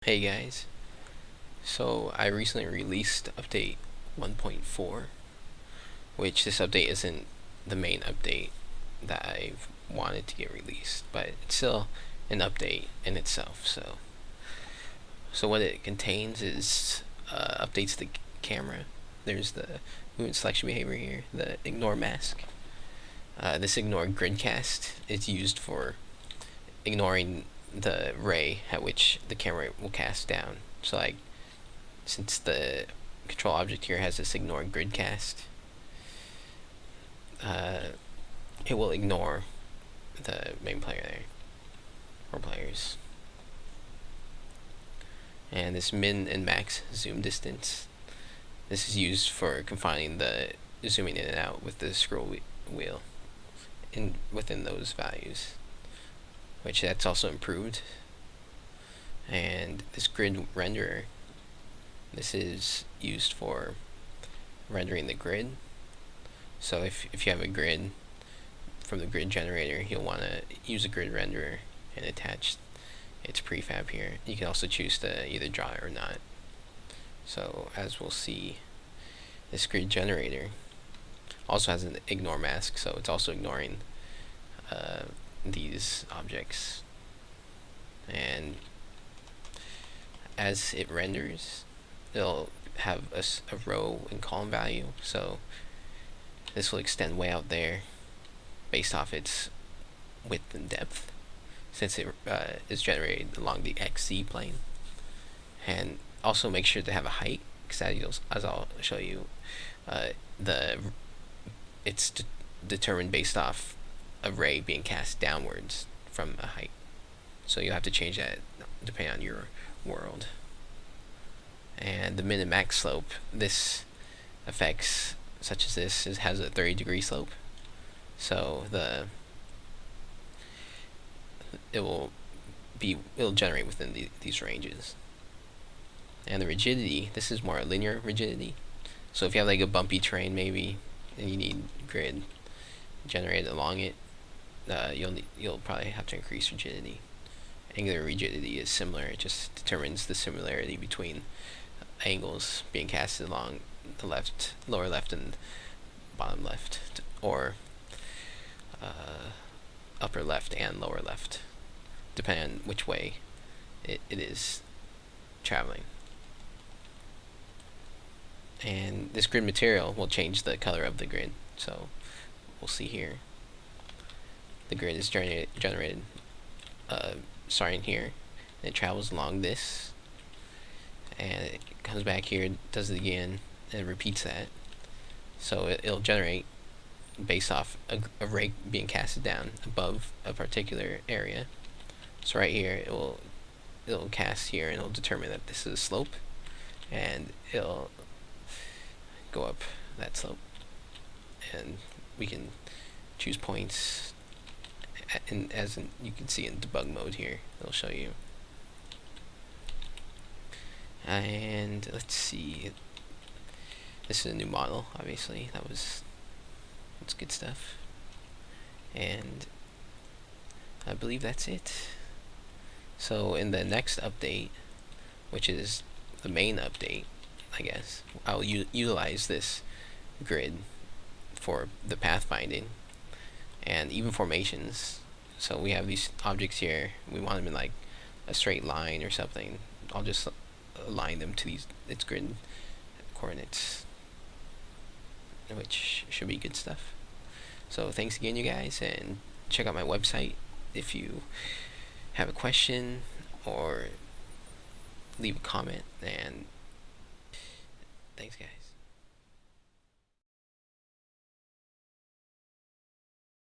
Hey guys, so I recently released update 1.4, which this update isn't the main update that I've wanted to get released, but it's still an update in itself. So what it contains is updates the camera. There's the movement selection behavior here, the ignore mask. This ignore grid cast is used for ignoring the ray at which the camera will cast down. So like, since the control object here has this ignore grid cast, it will ignore the main player there, or players. And this min and max zoom distance, this is used for confining the zooming in and out with the scroll wheel within those values, which that's also improved. And this grid renderer, this is used for rendering the grid. So if you have a grid from the grid generator, you'll want to use a grid renderer and attach its prefab here. You can also choose to either draw it or not. So as we'll see, this grid generator also has an ignore mask, so it's also ignoring these objects. And as it renders, it'll have a row and column value, so this will extend way out there based off its width and depth, since it is generated along the XZ plane. And also make sure to have a height, because as I'll show you, it's determined based off a ray being cast downwards from a height. So you'll have to change that depending on your world. And the min and max slope, this affects, such as this, has a 30-degree slope. So it'll generate within these ranges. And the rigidity, this is more a linear rigidity. So if you have like a bumpy terrain maybe, and you need grid generated along it, you'll probably have to increase rigidity. Angular rigidity is similar. It just determines the similarity between angles being casted along the lower left and bottom left, or upper left and lower left, depending on which way it is traveling. And this grid material will change the color of the grid. So we'll see here, the grid is generated starting here, and it travels along this, and it comes back here, does it again, and it repeats that. So it'll generate based off a ray being casted down above a particular area. So right here, it'll cast here, and it'll determine that this is a slope, and it'll go up that slope. And we can choose points, and you can see in debug mode here, it'll show you. And let's see, this is a new model, obviously. That's good stuff. And I believe that's it. So in the next update, which is the main update, I guess, I'll utilize this grid for the pathfinding and even formations. So we have these objects here, we want them in like a straight line or something. I'll just align them to its grid coordinates, which should be good stuff. So thanks again, you guys, and check out my website if you have a question, or leave a comment, and